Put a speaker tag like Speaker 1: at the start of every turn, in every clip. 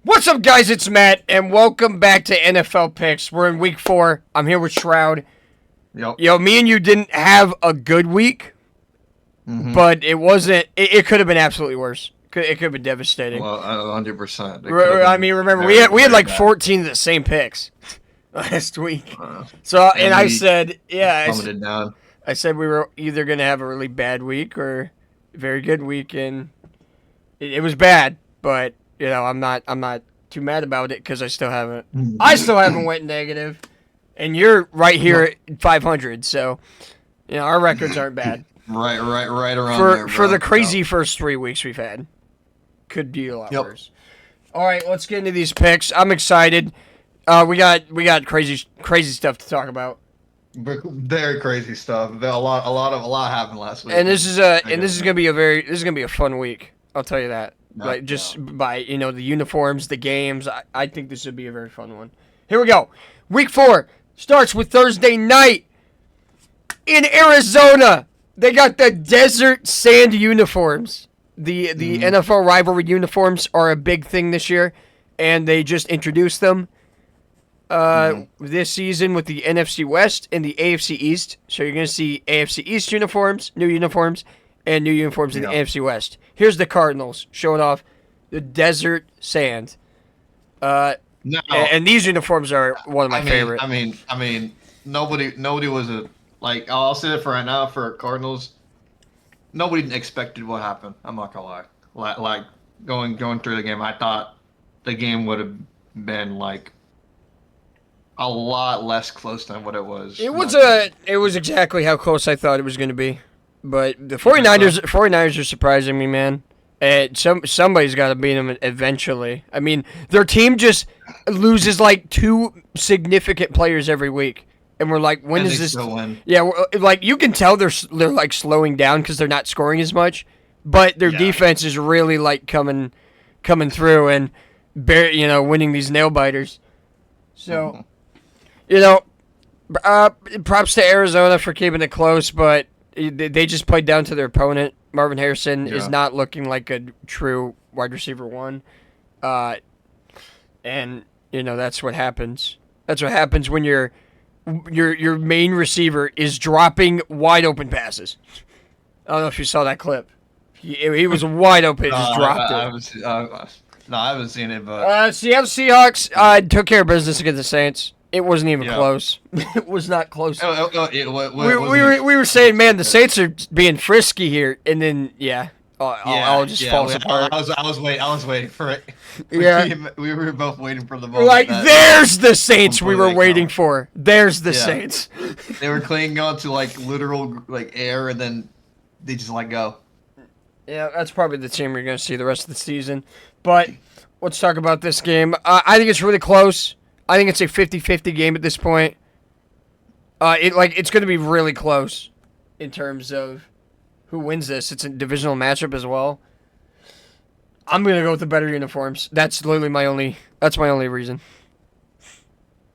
Speaker 1: What's up, guys? It's Matt, and welcome back to NFL Picks. We're in week 4. I'm here with Shroud.
Speaker 2: Yep.
Speaker 1: Yo, me and you didn't have a good week, but it wasn't. It could have been absolutely worse. It could have been devastating.
Speaker 2: Well, 100%.
Speaker 1: I mean, remember we had like 14 of the same picks last week. And I said,
Speaker 2: Plummeted down.
Speaker 1: I said we were either gonna have a really bad week or a very good week, and it was bad, but. You know, I'm not too mad about it because I still haven't went negative, and you're right here at 500. So, you know, our records aren't bad.
Speaker 2: Right around
Speaker 1: for
Speaker 2: there,
Speaker 1: for the crazy first 3 weeks we've had. Could be a lot worse. All right, let's get into these picks. I'm excited. We got crazy stuff to talk about.
Speaker 2: Very crazy stuff. A lot happened last week.
Speaker 1: And this is gonna be a fun week. I'll tell you that. Like by the uniforms, the games, I think this would be a very fun one. Here we go. Week 4 starts with Thursday night in Arizona. They got the desert sand uniforms. The NFL rivalry uniforms are a big thing this year, and they just introduced them this season with the NFC West and the AFC East. So you're gonna see AFC East uniforms, new uniforms. And new uniforms in the NFC West. Here's the Cardinals showing off the desert sand. And these uniforms are one of my favorite.
Speaker 2: I mean, nobody was I'll say it for right now for Cardinals. Nobody expected what happened. I'm not gonna lie. Like going through the game, I thought the game would have been like a lot less close than what it was.
Speaker 1: It was exactly how close I thought it was going to be. But the 49ers are surprising me, man. And somebody's got to beat them eventually. I mean, their team just loses like 2 significant players every week, and we're like, when is this?
Speaker 2: Still win.
Speaker 1: Yeah, like you can tell they're like slowing down because they're not scoring as much, but their defense is really like coming through and winning these nail biters. So, props to Arizona for keeping it close, but. They just played down to their opponent. Marvin Harrison is not looking like a true wide receiver 1. And that's what happens. That's what happens when your main receiver is dropping wide open passes. I don't know if you saw that clip. He was wide open, just dropped it.
Speaker 2: I haven't seen it, but
Speaker 1: Seattle Seahawks took care of business against the Saints. It wasn't even close. It was not close. We were saying, man, the Saints are being frisky here, and then all just falls apart.
Speaker 2: I was waiting for it.
Speaker 1: Yeah,
Speaker 2: we were both waiting for the moment.
Speaker 1: Like, there's the Saints we were waiting for. There's the Saints.
Speaker 2: They were clinging on to like literal air, and then they just let go.
Speaker 1: Yeah, that's probably the team you're going to see the rest of the season. But let's talk about this game. I think it's really close. I think it's a 50-50 game at this point. It's going to be really close in terms of who wins this. It's a divisional matchup as well. I'm going to go with the better uniforms. That's literally my only reason.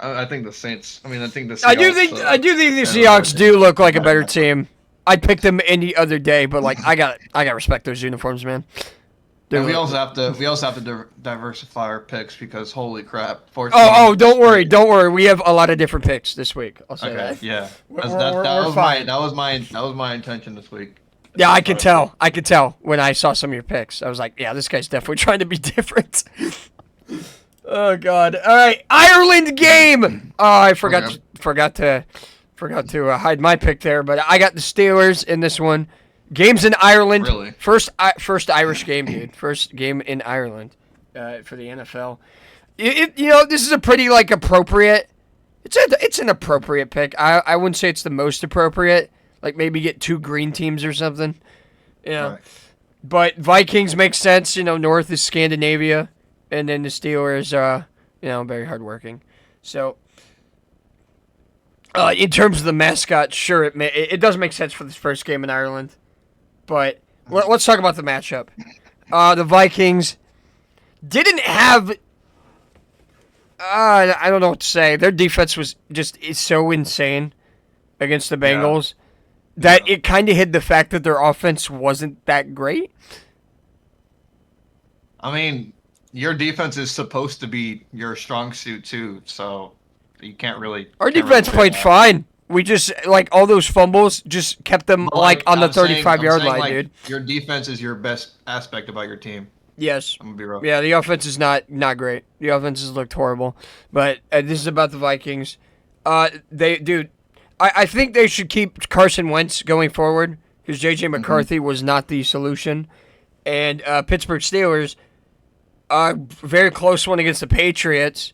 Speaker 2: I think the Saints. I think the Seahawks.
Speaker 1: I do think the Seahawks do look like a better team. I'd pick them any other day, but I got respect those uniforms, man.
Speaker 2: And we also have to diversify our picks because holy crap!
Speaker 1: Don't worry. We have a lot of different picks this week. I'll say that.
Speaker 2: Yeah, that was my intention this week.
Speaker 1: Yeah, I could tell when I saw some of your picks. I was like, yeah, this guy's definitely trying to be different. Oh God! All right, Ireland game. Oh, I forgot to hide my pick there, but I got the Steelers in this one. Games in Ireland.
Speaker 2: Really?
Speaker 1: First Irish game, dude. First game in Ireland for the NFL. This is a pretty appropriate. It's an appropriate pick. I wouldn't say it's the most appropriate. Like maybe get 2 green teams or something.
Speaker 2: Right.
Speaker 1: But Vikings makes sense. North is Scandinavia, and then the Steelers are very hardworking. So. In terms of the mascot, sure, it does make sense for this first game in Ireland. But let's talk about the matchup. The Vikings didn't have... I don't know what to say. Their defense was just so insane against the Bengals that it kind of hid the fact that their offense wasn't that great.
Speaker 2: I mean, your defense is supposed to be your strong suit too, so you can't really.
Speaker 1: Our
Speaker 2: can't
Speaker 1: defense
Speaker 2: really
Speaker 1: played
Speaker 2: that.
Speaker 1: fine. We just like all those fumbles just kept them
Speaker 2: But
Speaker 1: like on the
Speaker 2: I'm saying,
Speaker 1: 35-yard line,
Speaker 2: like,
Speaker 1: dude.
Speaker 2: your defense is your best aspect about your team.
Speaker 1: Yes.
Speaker 2: I'm gonna be real.
Speaker 1: Yeah, the offense is not great. The offense has looked horrible. But this is about the Vikings. I think they should keep Carson Wentz going forward because J.J. McCarthy was not the solution. And Pittsburgh Steelers, very close one against the Patriots.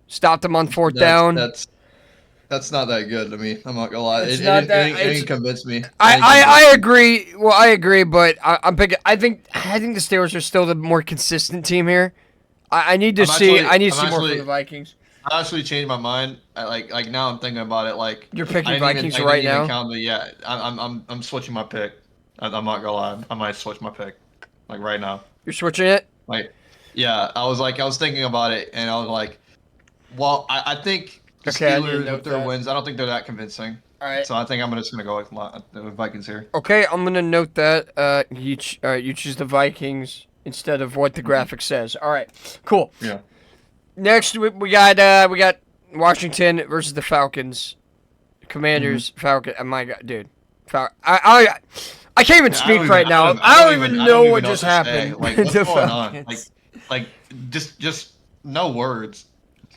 Speaker 1: Stopped them on fourth down.
Speaker 2: That's not that good to me. I'm not gonna lie.
Speaker 1: It's
Speaker 2: It
Speaker 1: not that-
Speaker 2: it
Speaker 1: it's-
Speaker 2: didn't convince me.
Speaker 1: I agree. Well, I agree, but I'm picking. I think the Steelers are still the more consistent team here. I need to see. I need to see more from the Vikings.
Speaker 2: I actually changed my mind. Like now I'm thinking about it. Like
Speaker 1: You're picking
Speaker 2: I didn't
Speaker 1: Vikings
Speaker 2: even, I
Speaker 1: right
Speaker 2: didn't even
Speaker 1: now?
Speaker 2: count the, yeah, I'm switching my pick. I'm not gonna lie. I might switch my pick. Like right now.
Speaker 1: You're switching it.
Speaker 2: Like, yeah. I was thinking about it, and I was like, well, I think the
Speaker 1: Okay, I need to
Speaker 2: Steelers
Speaker 1: note
Speaker 2: with their
Speaker 1: that.
Speaker 2: wins, I don't think they're that convincing.
Speaker 1: All right.
Speaker 2: So I think I'm just gonna go with Vikings here.
Speaker 1: Okay, I'm gonna note that. You choose the Vikings instead of what the graphic says. All right. Cool.
Speaker 2: Yeah.
Speaker 1: Next, we got Washington versus the Falcons. Commanders, Falcon. Oh my God, dude. I can't even speak right now. I don't even know what just happened.
Speaker 2: Like, what's
Speaker 1: The
Speaker 2: going on?
Speaker 1: Falcons.
Speaker 2: Like, just no words.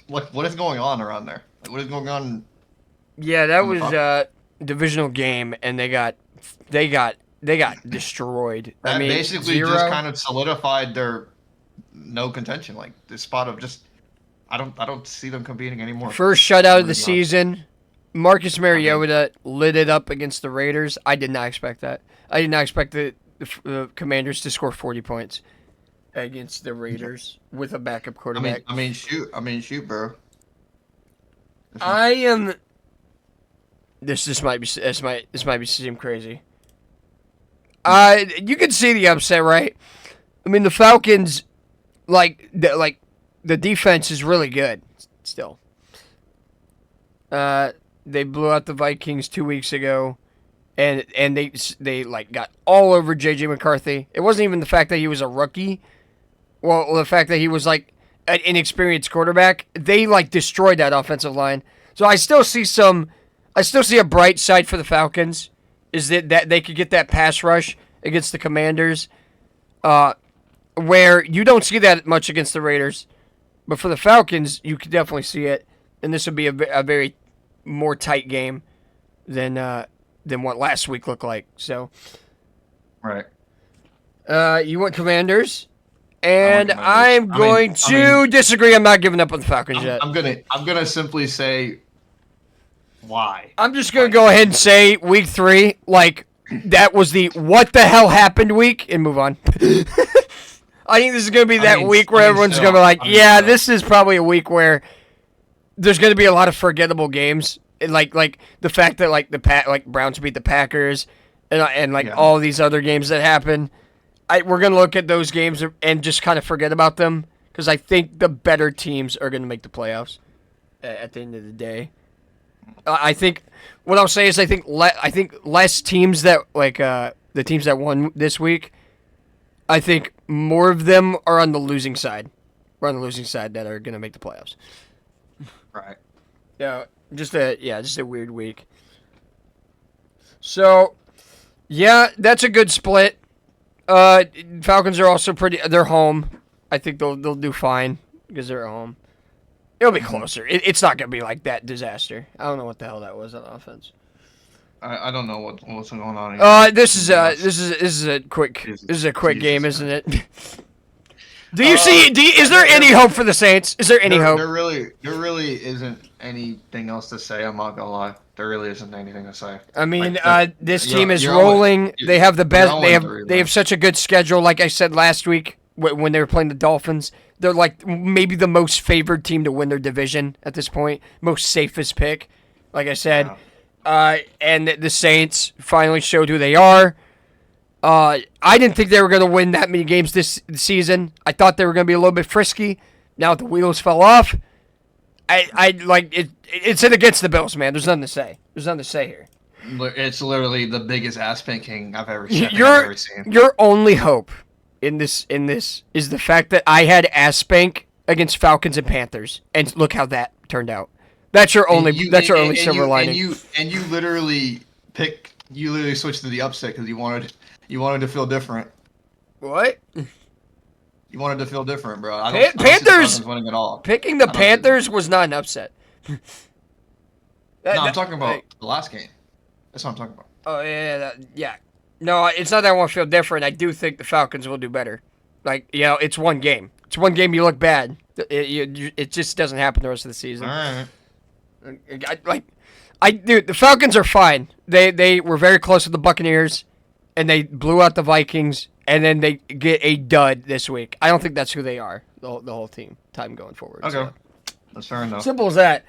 Speaker 2: What is going on around there? Like, what is going on?
Speaker 1: Yeah, that was a divisional game, and they got destroyed.
Speaker 2: That
Speaker 1: I mean,
Speaker 2: basically
Speaker 1: 0.
Speaker 2: just kind of solidified their no contention. Like the spot of just, I don't see them competing anymore.
Speaker 1: First shutout of the season. Marcus Mariota lit it up against the Raiders. I did not expect that. I did not expect the Commanders to score 40 points against the Raiders with a backup quarterback.
Speaker 2: I mean, shoot, bro.
Speaker 1: I am. This might be seem crazy. You can see the upset, right? I mean, the Falcons, the defense is really good still. They blew out the Vikings 2 weeks ago, and they got all over J.J. McCarthy. It wasn't even the fact that he was a rookie. Well, the fact that he was an inexperienced quarterback. They destroyed that offensive line. So I still see a bright side for the Falcons. Is that they could get that pass rush against the Commanders, where you don't see that much against the Raiders. But for the Falcons, you could definitely see it, and this would be a very more tight game than what last week looked like. So,
Speaker 2: Right.
Speaker 1: You want Commanders, and I'm
Speaker 2: Commanders.
Speaker 1: going to disagree. I'm not giving up on the Falcons yet.
Speaker 2: I'm gonna simply say why.
Speaker 1: I'm just gonna go ahead and say week 3, that was the what the hell happened week, and move on. I think this is gonna be that week where everyone's gonna be like, yeah, this is probably a week where there's gonna be a lot of forgettable games, and like the fact that the Browns beat the Packers, and all these other games that happen. We're gonna look at those games and just kind of forget about them because I think the better teams are gonna make the playoffs at the end of the day. I think what I'll say is I think less teams that the teams that won this week. I think more of them are on the losing side. We're on the losing side that are gonna make the playoffs.
Speaker 2: Right.
Speaker 1: Yeah, just a weird week. So, yeah, that's a good split. Falcons are also they're home. I think they'll do fine because they're at home. It'll be closer. It's not gonna be like that disaster. I don't know what the hell that was on offense.
Speaker 2: I don't know what's going on here.
Speaker 1: This is a quick game, isn't it? Do you see? Is there any hope for the Saints? Is there any hope?
Speaker 2: There really isn't anything else to say. I'm not gonna lie. There really isn't anything to say.
Speaker 1: I mean, this
Speaker 2: you're-
Speaker 1: team is
Speaker 2: you're
Speaker 1: rolling.
Speaker 2: always-
Speaker 1: They have the best.
Speaker 2: you're
Speaker 1: They have
Speaker 2: always
Speaker 1: they have such a good schedule. Like I said last week when they were playing the Dolphins, they're maybe the most favored team to win their division at this point. Most safest pick, like I said. And the Saints finally showed who they are. I didn't think they were going to win that many games this season. I thought they were going to be a little bit frisky. Now the wheels fell off. I like it. It's against the Bills, man. There's nothing to say. There's nothing to say here.
Speaker 2: It's literally the biggest ass pinking I've ever seen.
Speaker 1: Your only hope in this is the fact that I had ass spank against Falcons and Panthers, and look how that turned out. That's your only silver lining.
Speaker 2: And you literally switched to the upset because you wanted to feel different.
Speaker 1: What?
Speaker 2: You wanted to feel different, bro.
Speaker 1: Panthers
Speaker 2: winning at all.
Speaker 1: Picking the Panthers was not an upset.
Speaker 2: I'm talking about the last game. That's what I'm talking about.
Speaker 1: Oh yeah. No, it's not that I want to feel different. I do think the Falcons will do better. Like, it's one game. It's one game you look bad. It just doesn't happen the rest of the season.
Speaker 2: All right.
Speaker 1: Dude, the Falcons are fine. They were very close with the Buccaneers, and they blew out the Vikings, and then they get a dud this week. I don't think that's who they are, the whole time going forward.
Speaker 2: Okay.
Speaker 1: So.
Speaker 2: That's fair enough.
Speaker 1: Simple as that.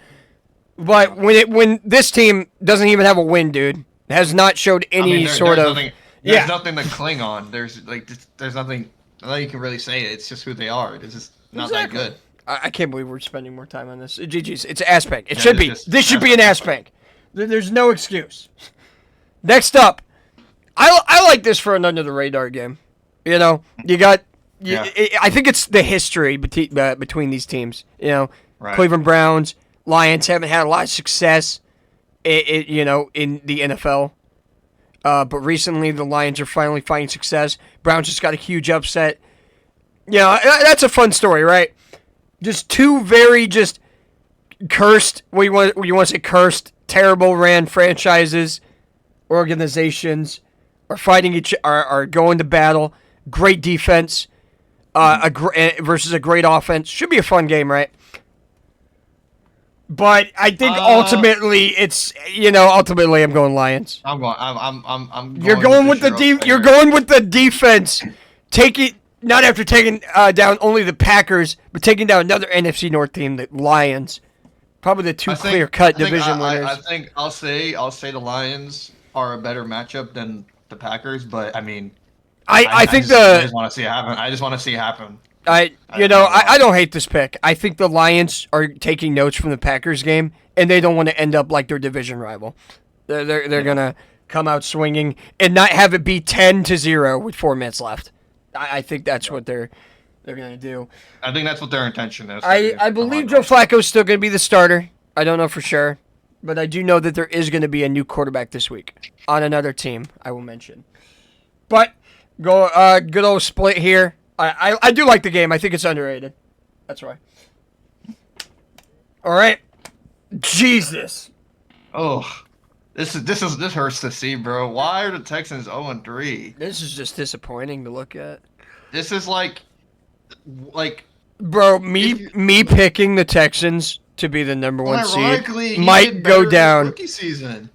Speaker 1: But when this team doesn't even have a win, dude, has not showed any
Speaker 2: there's nothing to cling on. There's nothing you can really say. It's just who they are. It's just not that good.
Speaker 1: I can't believe we're spending more time on this. GG's. It's an aspect. It should be. This should be an aspect. There's no excuse. Next up, I like this for an under the radar game. You got. I think it's the history between these teams.
Speaker 2: Right.
Speaker 1: Cleveland Browns, Lions haven't had a lot of success. In the NFL. But recently the Lions are finally finding success. Browns just got a huge upset. That's a fun story, right? Just two very just cursed, you want to say cursed, terrible ran franchises, organizations are fighting are going to battle. Great defense, versus a great offense. Should be a fun game, right? But I think ultimately it's ultimately I'm going Lions.
Speaker 2: I'm going.
Speaker 1: You're going with the defense. Take it not after taking down only the Packers, but taking down another NFC North team, the Lions. Probably the two clear-cut division winners.
Speaker 2: I think I'll say the Lions are a better matchup than the Packers, but I mean, I just want to see it happen. I just want to see it happen.
Speaker 1: I don't hate this pick. I think the Lions are taking notes from the Packers game, and they don't want to end up like their division rival. They're gonna come out swinging and not have it be 10-0 with 4 minutes left. I think that's what they're gonna do.
Speaker 2: I think that's what their intention is.
Speaker 1: I believe Joe Flacco's still gonna be the starter. I don't know for sure, but I do know that there is gonna be a new quarterback this week on another team. I will mention. But good old split here. I do like the game. I think it's underrated. That's why. All right. Jesus.
Speaker 2: Oh, this hurts to see, bro. Why are the Texans 0-3?
Speaker 1: This is just disappointing to look at.
Speaker 2: This is like,
Speaker 1: bro. Me picking the Texans to be the number 1 seed might go down.
Speaker 2: Rookie season,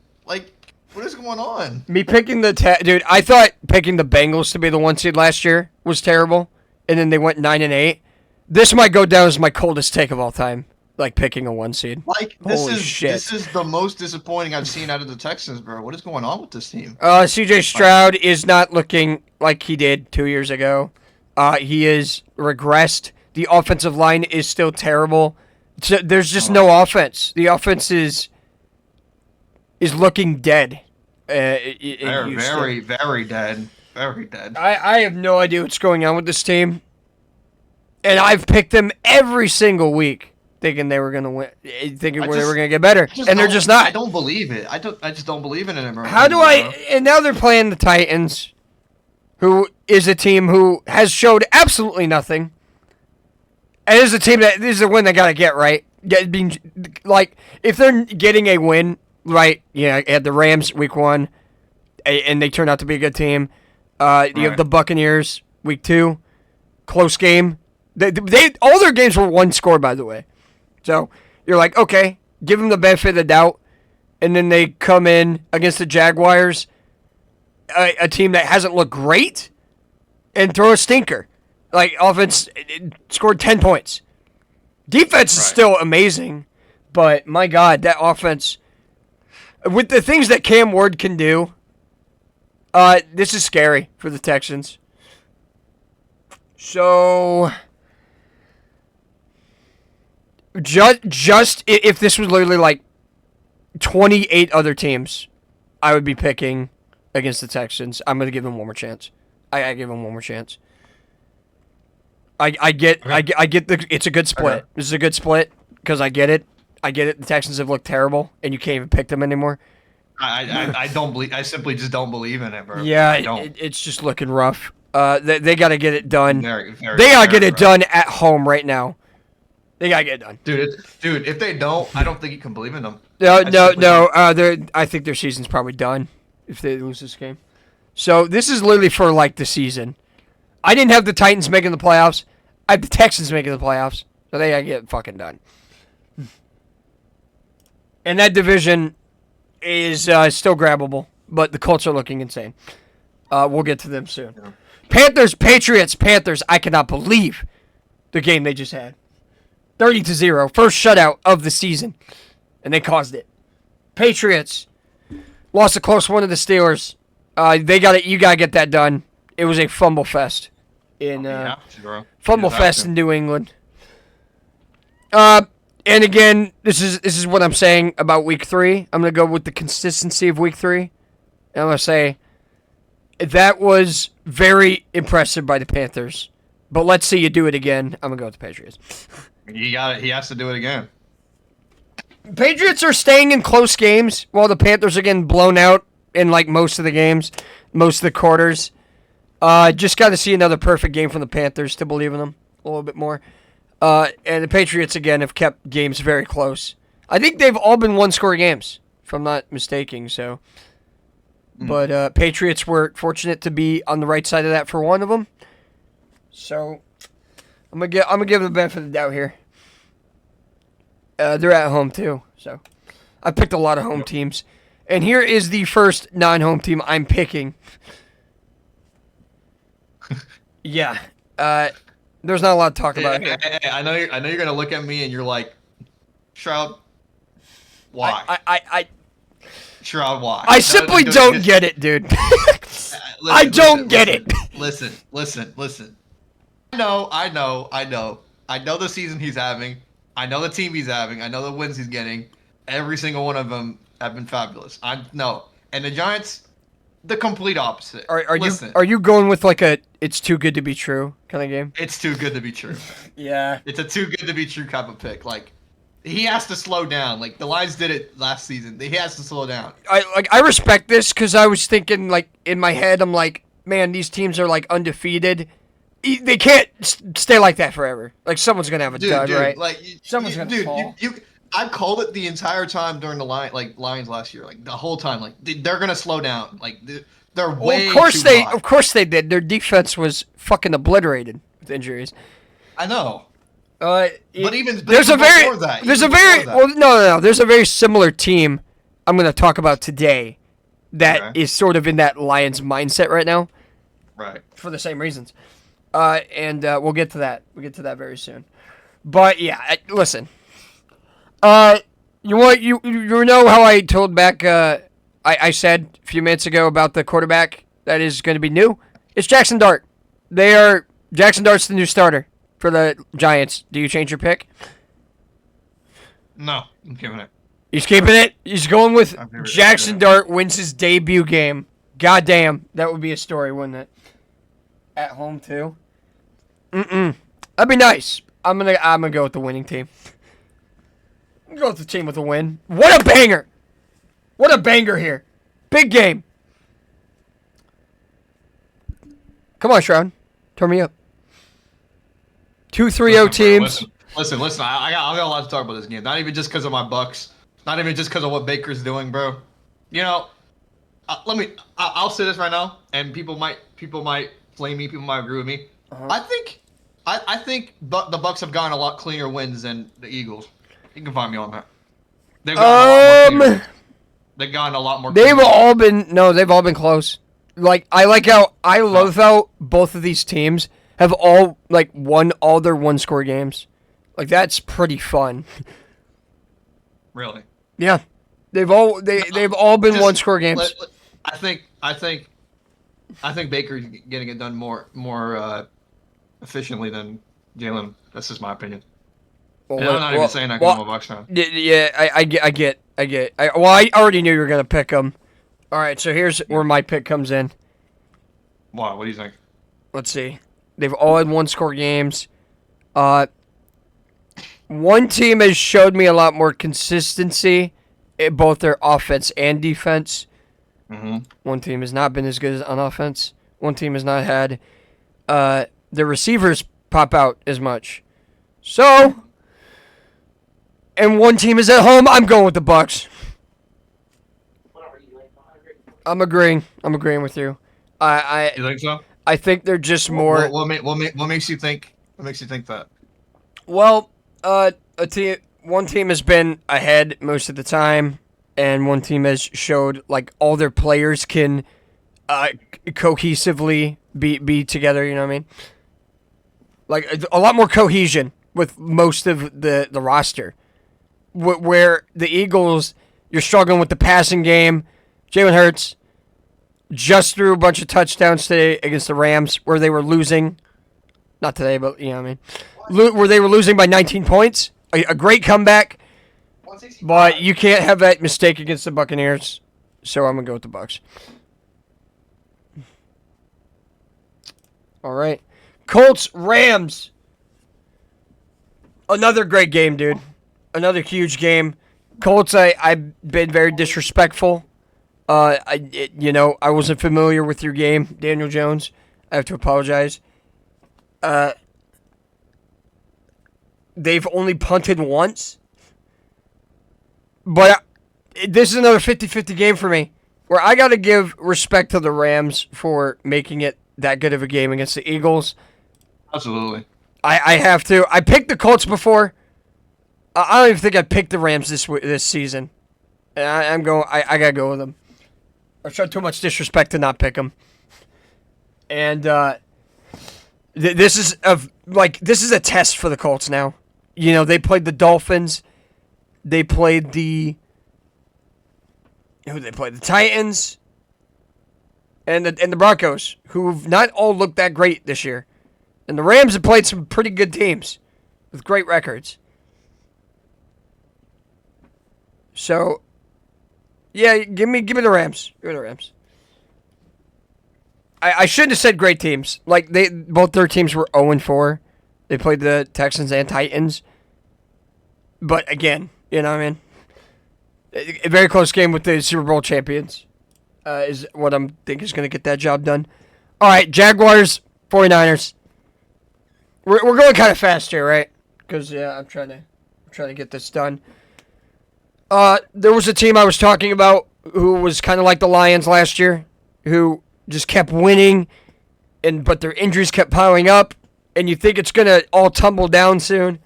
Speaker 2: what is going on?
Speaker 1: Me picking dude. I thought picking the Bengals to be the 1 seed last year was terrible, and then they went 9-8. This might go down as my coldest take of all time. Picking a 1 seed.
Speaker 2: Holy shit. This is the most disappointing I've seen out of the Texans, bro. What is going on with this team?
Speaker 1: CJ Shroud is not looking like he did 2 years ago. He is regressed. The offensive line is still terrible. There's just no offense. The offense is looking dead.
Speaker 2: They're very, very dead. Very dead.
Speaker 1: I have no idea what's going on with this team. And I've picked them every single week. Thinking they were gonna win, they were gonna get better, and they're just not.
Speaker 2: I don't believe it. I just don't believe in it anymore.
Speaker 1: How do I? And now they're playing the Titans, who is a team who has showed absolutely nothing. And this is a team this is a win they gotta get right. If they're getting a win right, at the Rams week 1, and they turn out to be a good team. You have the Buccaneers week 2, close game. They all their games were 1 score, by the way. So you're like, okay, give them the benefit of the doubt, and then they come in against the Jaguars, a team that hasn't looked great, and throw a stinker. Offense scored 10 points. Defense is still amazing, but my God, that offense, with the things that Cam Ward can do, this is scary for the Texans. So just if this was literally 28 other teams, I would be picking against the Texans. I'm going to give them one more chance. I give them one more chance. I get it's a good split.
Speaker 2: Okay.
Speaker 1: This is a good split because I get it. I get it. The Texans have looked terrible, and you can't even pick them anymore.
Speaker 2: I don't believe. I simply just don't believe in it, bro.
Speaker 1: Yeah,
Speaker 2: I don't.
Speaker 1: it's just looking rough. They got to get it done.
Speaker 2: Very, very,
Speaker 1: They got to
Speaker 2: very
Speaker 1: get it
Speaker 2: rough.
Speaker 1: done at home right now. They got to get it done.
Speaker 2: Dude. If they don't, I don't think you can believe in them.
Speaker 1: No.
Speaker 2: I simply don't.
Speaker 1: I think their season's probably done if they lose this game. So this is literally for like the season. I didn't have the Titans making the playoffs. I have the Texans making the playoffs. So they gotta get fucking done. And that division is still grabbable, but the Colts are looking insane. We'll get to them soon.
Speaker 2: Yeah.
Speaker 1: Panthers, Patriots, Panthers. I cannot believe the game they just had. 30-0, first shutout of the season, and they caused it. Patriots lost a close one to the Steelers. They got it. You gotta get that done. It was a fumble fest in New England. And again, this is what I'm saying about Week 3. I'm gonna go with the consistency of Week 3. And I'm gonna say that was very impressive by the Panthers. But let's see you do it again. I'm gonna go with the Patriots.
Speaker 2: You got it. He has to do it again.
Speaker 1: Patriots are staying in close games while the Panthers are getting blown out in like most of the games, most of the quarters. Just got to see another perfect game from the Panthers to believe in them a little bit more. And the Patriots, again, have kept games very close. I think they've all been one-score games, if I'm not mistaken. So, But Patriots were fortunate to be on the right side of that for one of them. So I'm gonna give them the benefit of the doubt here. They're at home too, so I picked a lot of home teams. And here is the first non-home team I'm picking. Yeah. There's not a lot to talk about here.
Speaker 2: Hey, I know you're gonna look at me and you're like, Shroud, why? Shroud, why?
Speaker 1: I simply don't get it, dude. I don't get it.
Speaker 2: Listen. I know the season he's having. I know the team he's having. I know the wins he's getting. Every single one of them have been fabulous. I know. And the Giants, the complete opposite.
Speaker 1: Are you going with like a it's too good to be true kind of game?
Speaker 2: It's too good to be true.
Speaker 1: Yeah.
Speaker 2: It's a too good to be true type of pick. Like, he has to slow down. Like, the Lions did it last season. He has to slow down.
Speaker 1: I respect this because I was thinking, like, in my head, I'm like, man, these teams are, like, undefeated. They can't stay like that forever. Like, someone's going to have a dud, right?
Speaker 2: Like,
Speaker 1: someone's going to fall.
Speaker 2: I called it the entire time during the Lions last year. Like, the whole time. Like, they're going to slow down. Like, they're way too hot.
Speaker 1: Of course they did. Their defense was fucking obliterated with injuries.
Speaker 2: I know.
Speaker 1: But
Speaker 2: there's a
Speaker 1: very similar team I'm going to talk about today that is sort of in that Lions mindset right now.
Speaker 2: Right.
Speaker 1: For the same reasons. And we'll get to that. We'll get to that very soon. But yeah, listen. You know how I told back I said a few minutes ago about the quarterback that is going to be new? It's Jackson Dart. Jackson Dart's the new starter for the Giants. Do you change your pick?
Speaker 2: No, I'm keeping it.
Speaker 1: He's keeping it? He's going with Jackson Dart wins his debut game. Goddamn, that would be a story, wouldn't it? At home too. That'd be nice. I'm gonna go with the winning team. I'm gonna go with the team with a win. What a banger! What a banger here. Big game. Come on, Shroud. Turn me up. 2-3-0 teams.
Speaker 2: Listen. I got a lot to talk about this game. Not even just because of my Bucks. Not even just because of what Baker's doing, bro. You know, I'll say this right now, and people might flame me. People might agree with me. I think the Bucks have gotten a lot cleaner wins than the Eagles. You can find me on that. They've gotten a lot more.
Speaker 1: They've all been close. I love how both of these teams have all won all their one-score games. That's pretty fun.
Speaker 2: Really?
Speaker 1: Yeah, they've all been one-score games.
Speaker 2: I think Baker's getting it done more efficiently than Jalen. That's just my opinion. I'm not even saying that because I'm a Bucks fan.
Speaker 1: Yeah, I get. I already knew you were gonna pick him. All right, so here's where my pick comes in.
Speaker 2: What do you think?
Speaker 1: Let's see. They've all had one-score games. One team has showed me a lot more consistency in both their offense and defense.
Speaker 2: Mm-hmm.
Speaker 1: One team has not been as good on offense. One team has not had the receivers pop out as much. So, and one team is at home. I'm going with the Bucks. I'm agreeing with you.
Speaker 2: You think so?
Speaker 1: I think they're just more.
Speaker 2: What makes you think? What makes you think that?
Speaker 1: Well, one team has been ahead most of the time, and one team has showed like all their players can cohesively be together. You know what I mean? Like a lot more cohesion with most of the roster. Where the Eagles, you're struggling with the passing game. Jalen Hurts just threw a bunch of touchdowns today against the Rams, where they were losing. Not today, but you know what I mean. Where they were losing by 19 points. A great comeback, but you can't have that mistake against the Buccaneers. So I'm gonna go with the Bucks. All right, Colts Rams. Another great game, dude. Another huge game. Colts, I've been very disrespectful. I wasn't familiar with your game, Daniel Jones. I have to apologize. They've only punted once. But this is another 50-50 game for me, where I got to give respect to the Rams for making it that good of a game against the Eagles.
Speaker 2: Absolutely.
Speaker 1: I have to. I picked the Colts before. I don't even think I picked the Rams this season. And I'm going. I gotta go with them. I've shown too much disrespect to not pick them. And this is a test for the Colts now. You know, they played the Dolphins. They played the Titans and the Broncos, who've not all looked that great this year. And the Rams have played some pretty good teams with great records. So, yeah, give me the Rams. Give me the Rams. I shouldn't have said great teams. Like both their teams were 0-4. They played the Texans and Titans. But again, you know what I mean? A very close game with the Super Bowl champions is what I'm thinking is going to get that job done. All right, Jaguars, 49ers. We're going kind of fast here, right? Because I'm trying to get this done. There was a team I was talking about who was kind of like the Lions last year, who just kept winning, but their injuries kept piling up, and you think it's going to all tumble down soon.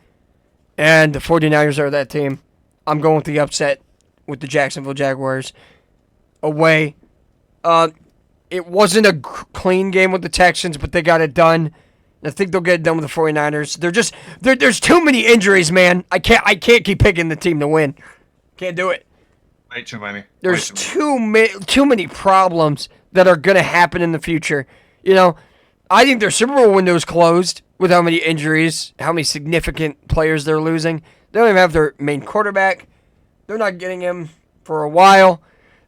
Speaker 1: And the 49ers are that team. I'm going with the upset with the Jacksonville Jaguars away. It wasn't a clean game with the Texans, but they got it done. I think they'll get it done with the 49ers. There's too many injuries, man. I can't keep picking the team to win. Can't do it.
Speaker 2: Way too many.
Speaker 1: There's too many problems that are going to happen in the future. You know, I think their Super Bowl window is closed with how many injuries, how many significant players they're losing. They don't even have their main quarterback. They're not getting him for a while.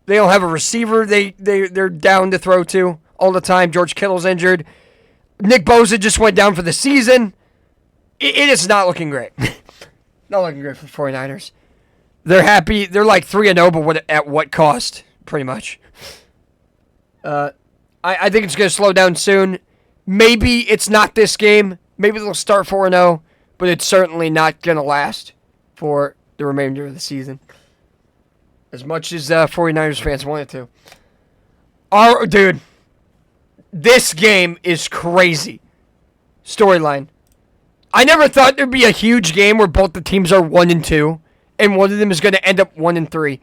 Speaker 1: They don't have a receiver they're down to throw to all the time. George Kittle's injured. Nick Bosa just went down for the season. It is not looking great. Not looking great for the 49ers. They're happy. They're like 3-0, but at what cost? Pretty much. I think it's going to slow down soon. Maybe it's not this game. Maybe they'll start 4-0, but it's certainly not going to last for the remainder of the season. As much as 49ers fans want it to. Dude, this game is crazy. Storyline. I never thought there'd be a huge game where both the teams are 1-2, and one of them is going to end up 1-3.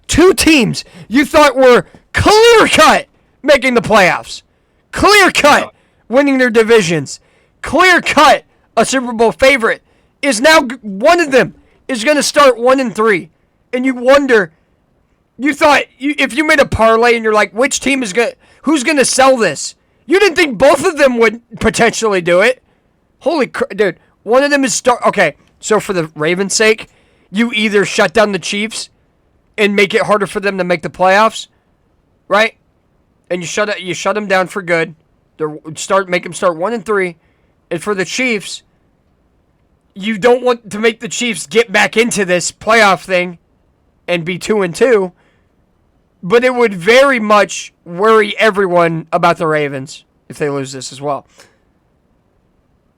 Speaker 1: Two teams you thought were clear-cut making the playoffs. Clear-cut winning their divisions. Clear-cut a Super Bowl favorite is now one of them is going to start 1-3. And you wonder, you thought, if you made a parlay and you're like, which team who's going to sell this? You didn't think both of them would potentially do it. Holy crap, dude. One of them is okay, so for the Ravens' sake, you either shut down the Chiefs and make it harder for them to make the playoffs, right? And you shut them down for good. Make them start 1-3. And for the Chiefs, you don't want to make the Chiefs get back into this playoff thing and be 2-2, but it would very much worry everyone about the Ravens if they lose this as well.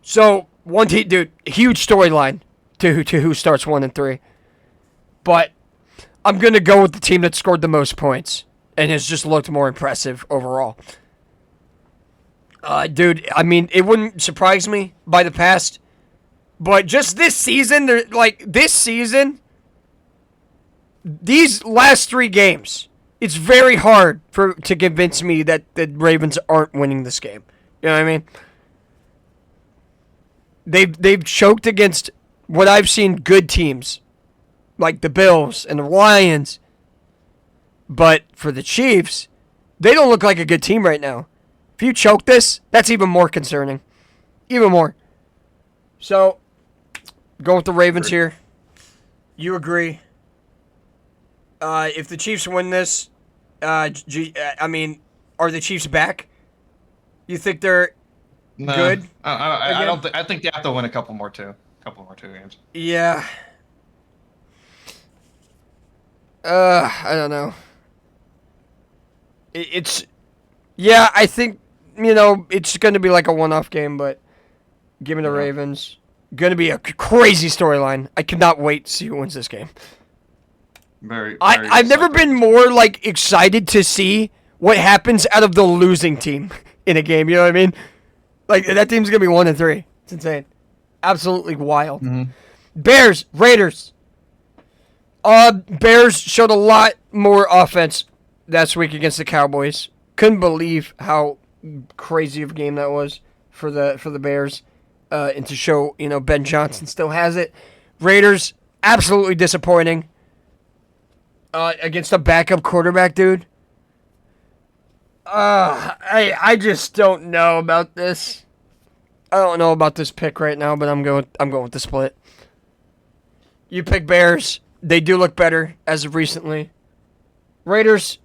Speaker 1: So, one team, dude, huge storyline to who starts 1-3. But I'm going to go with the team that scored the most points and has just looked more impressive overall. Dude, I mean, it wouldn't surprise me by the past, but just this season, these last 3 games, it's very hard to convince me that the Ravens aren't winning this game. You know what I mean? They've choked against what I've seen good teams, like the Bills and the Lions. But for the Chiefs, they don't look like a good team right now. If you choke this, that's even more concerning. Even more. So, go with the Ravens here. You agree. If the Chiefs win this, are the Chiefs back? You think they're good?
Speaker 2: I don't. I think they have to win a couple more games.
Speaker 1: Yeah. I don't know. I think, it's going to be like a one-off game, but give me the Ravens. Going to be a crazy storyline. I cannot wait to see who wins this game. I've never been more, excited to see what happens out of the losing team in a game, you know what I mean? Like, that team's going to be 1-3. It's insane. Absolutely wild.
Speaker 2: Mm-hmm.
Speaker 1: Bears, Raiders. Bears showed a lot more offense last week against the Cowboys. Couldn't believe how crazy of a game that was for the Bears. And to show, Ben Johnson still has it. Raiders, absolutely disappointing. Against a backup quarterback, dude. I just don't know about this. I don't know about this pick right now, but I'm going with the split. You pick Bears. They do look better as of recently. Raiders.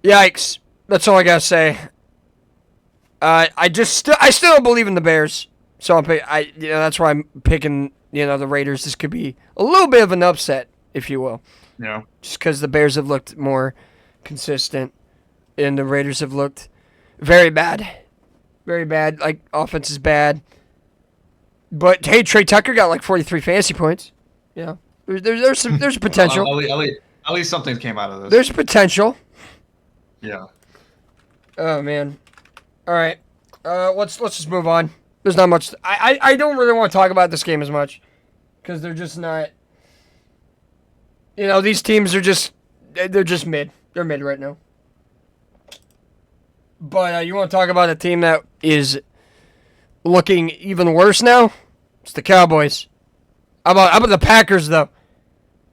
Speaker 1: Yikes. That's all I gotta say. I still don't believe in the Bears, so that's why I'm picking the Raiders. This could be a little bit of an upset, if you will.
Speaker 2: Yeah.
Speaker 1: Just because the Bears have looked more consistent, and the Raiders have looked very bad. Very bad. Like, offense is bad. But, hey, Trey Tucker got 43 fantasy points. There's potential.
Speaker 2: At least something came out of this.
Speaker 1: There's potential.
Speaker 2: Yeah.
Speaker 1: Oh, man. All right. Let's just move on. There's not much. I don't really want to talk about this game as much because they're just not. These teams are they're just mid. They're mid right now. But you want to talk about a team that is looking even worse now? It's the Cowboys. How about the Packers, though?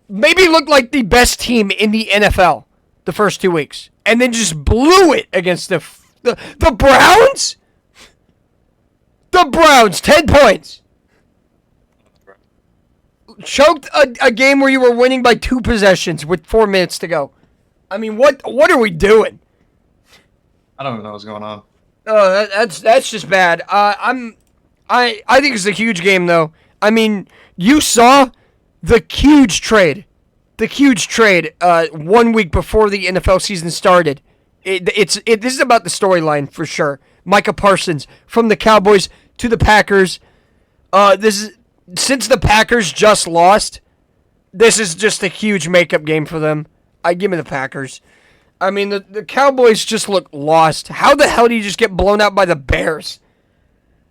Speaker 1: Maybe looked like the best team in the NFL the first 2 weeks. And then just blew it against the Browns? The Browns, 10 points. Choked a game where you were winning by 2 possessions with 4 minutes to go. I mean, what are we doing?
Speaker 2: I don't even know what's going on.
Speaker 1: Oh, that's just bad. I think it's a huge game, though. I mean, you saw the huge trade. The huge trade 1 week before the NFL season started. This is about the storyline for sure. Micah Parsons from the Cowboys to the Packers. Since the Packers just lost, this is just a huge makeup game for them. I give me the Packers. I mean, the Cowboys just look lost. How the hell do you just get blown out by the Bears?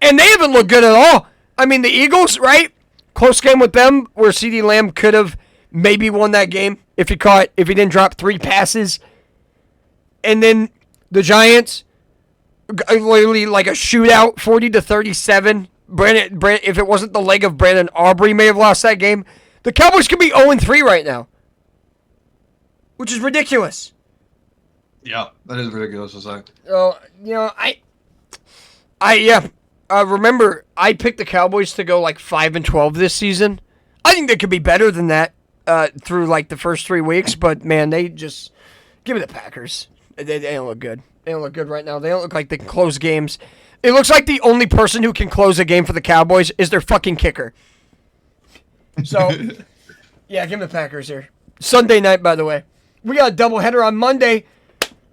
Speaker 1: And they haven't looked good at all. I mean, the Eagles, right? Close game with them where CeeDee Lamb could have maybe won that game if he didn't drop 3 passes. And then the Giants, literally like a shootout, 40-37. Brandon, if it wasn't the leg of Brandon Aubrey, may have lost that game. The Cowboys could be 0-3 right now, which is ridiculous.
Speaker 2: Yeah, that is ridiculous to say.
Speaker 1: So, remember, I picked the Cowboys to go 5-12 this season. I think they could be better than that through the first 3 weeks, but man, they just give me the Packers. They don't look good. They don't look good right now. They don't look like they can close games. It looks like the only person who can close a game for the Cowboys is their fucking kicker. So, yeah, give me the Packers here. Sunday night, by the way. We got a doubleheader on Monday.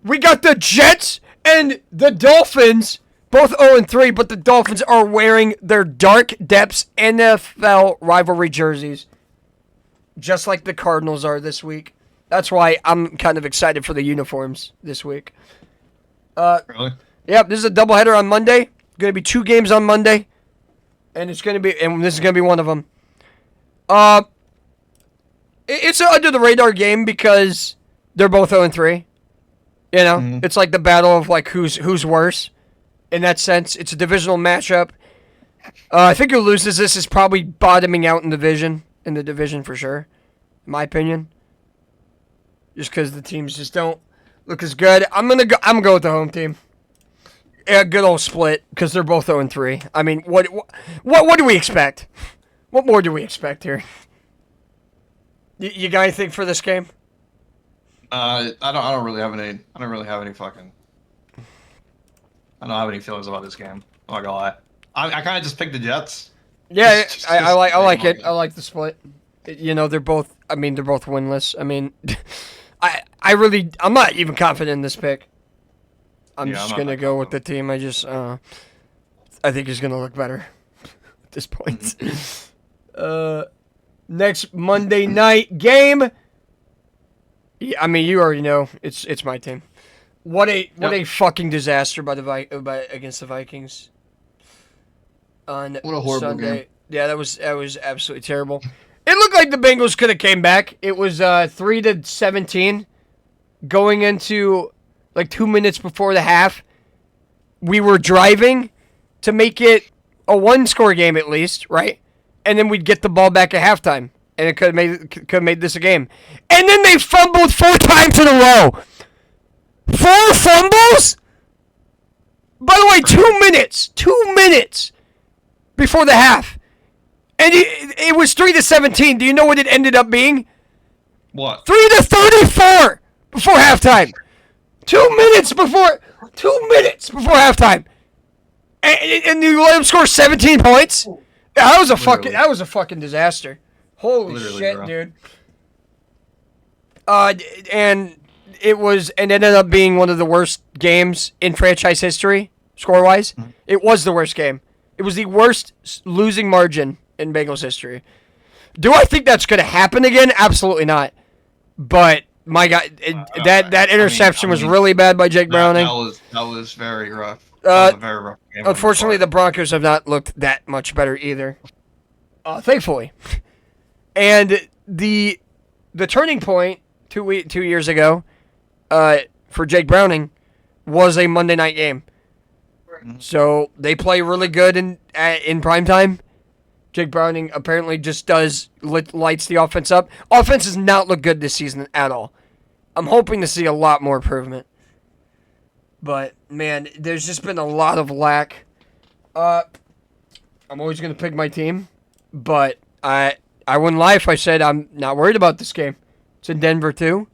Speaker 1: We got the Jets and the Dolphins, both 0-3, but the Dolphins are wearing their Dark Depths NFL rivalry jerseys, just like the Cardinals are this week. That's why I'm kind of excited for the uniforms this week.
Speaker 2: Really?
Speaker 1: Yeah, this is a doubleheader on Monday. Going to be 2 games on Monday, and this is going to be one of them. It's an under the radar game because they're both 0-3. You know, It's like the battle of like who's worse. In that sense, it's a divisional matchup. I think who loses this is probably bottoming out in the division for sure, in my opinion. Just because the teams just don't look as good. I'm gonna go with the home team. Yeah, good old split because they're both 0-3. I mean, what do we expect? What more do we expect here? You got anything for this game?
Speaker 2: I don't really have any. I don't have any feelings about this game. I'm not gonna lie. I kind of just picked the Jets.
Speaker 1: Yeah, I like it. I like the split. You know, they're both winless. I mean, I'm not even confident in this pick. I'm just gonna go with the team. I think he's gonna look better at this point. Next Monday night game. Yeah, I mean, you already know it's my team. What a fucking disaster against the Vikings on
Speaker 2: what a horrible
Speaker 1: Sunday.
Speaker 2: Game.
Speaker 1: Yeah, that was absolutely terrible. It looked like the Bengals could have came back. It was 3-17 going into like 2 minutes before the half. We were driving to make it a 1-score game at least, right? And then we'd get the ball back at halftime, and it could have made this a game. And then they fumbled 4 times in a row. 4 fumbles? By the way, 2 minutes. 2 minutes before the half. And it was 3-17. Do you know what it ended up being?
Speaker 2: What?
Speaker 1: 3-34 before halftime. 2 minutes before halftime. And you let them score 17 points? That was a fucking disaster. Holy shit, bro. Dude. And it ended up being one of the worst games in franchise history, score-wise. Mm-hmm. It was the worst game. It was the worst losing margin in Bengals history. Do I think that's going to happen again? Absolutely not. But my God, that interception was really bad by Jake Browning.
Speaker 2: That was very rough.
Speaker 1: Very rough game. Unfortunately, the Broncos have not looked that much better either. Thankfully. And the turning point 2 years ago for Jake Browning was a Monday night game. So they play really good in primetime. Jake Browning apparently just lights the offense up. Offense has not looked good this season at all. I'm hoping to see a lot more improvement. But, man, there's just been a lot of lack. I'm always going to pick my team. But I wouldn't lie if I said I'm not worried about this game. It's in Denver, too.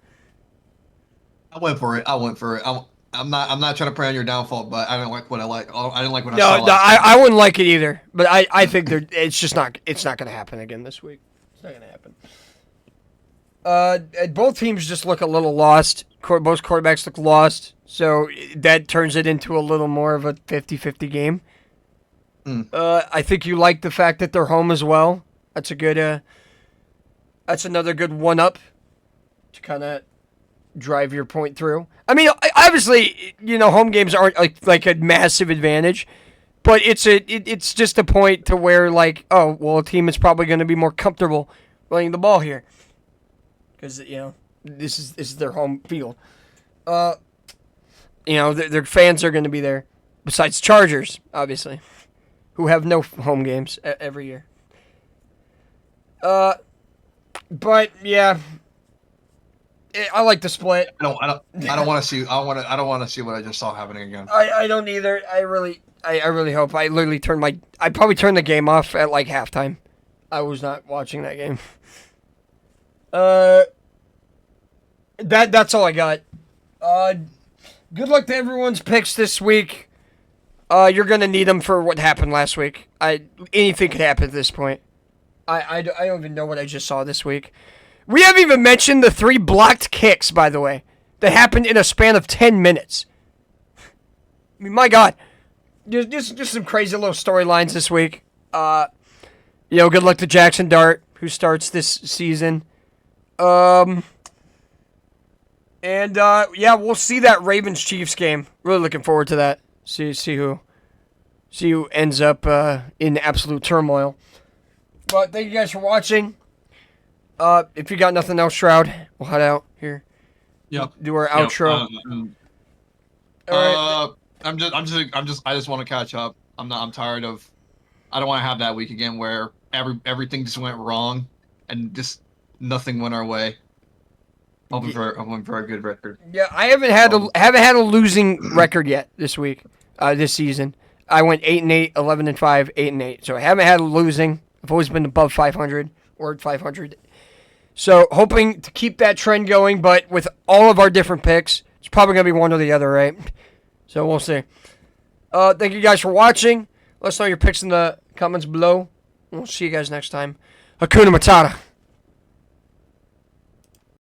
Speaker 2: I went for it. I'm not trying to prey on your downfall, but I didn't like what I like. I didn't like what I saw.
Speaker 1: No, I wouldn't like it either. But I think it's not going to happen again this week. It's not going to happen. Both teams just look a little lost. Both quarterbacks look lost. So that turns it into a little more of a 50-50 game. I think you like the fact that they're home as well. That's a good. That's another good one-up to kind of drive your point through. I mean, obviously, home games aren't like a massive advantage, but it's just a point to where a team is probably going to be more comfortable running the ball here because this is their home field. Their fans are going to be there. Besides Chargers, obviously, who have no home games every year. But yeah. I like the split.
Speaker 2: I don't want to see. I don't want to see what I just saw happening again.
Speaker 1: I don't either. I really hope. I literally I probably turned the game off at halftime. I was not watching that game. That's all I got. Good luck to everyone's picks this week. You're gonna need him for what happened last week. Anything could happen at this point. I don't even know what I just saw this week. We haven't even mentioned the 3 blocked kicks, by the way, that happened in a span of 10 minutes. I mean, my God. Just some crazy little storylines this week. Good luck to Jackson Dart, who starts this season. We'll see that Ravens-Chiefs game. Really looking forward to that. See who ends up in absolute turmoil. But thank you guys for watching. If you got nothing else, Shroud, we'll head out here.
Speaker 2: Yep.
Speaker 1: Do our outro.
Speaker 2: All right. I just want to catch up. I'm tired of. I don't want to have that week again where everything just went wrong, and just nothing went our way. I'm hoping for a good record.
Speaker 1: Yeah, I haven't had a losing record yet this week, this season. I went 8-8, 11-5, 8-8. So I haven't had a losing. I've always been above 500 or 500. So hoping to keep that trend going, but with all of our different picks, it's probably gonna be one or the other, right? So we'll see. Thank you guys for watching. Let us know your picks in the comments below. We'll see you guys next time. Hakuna Matata.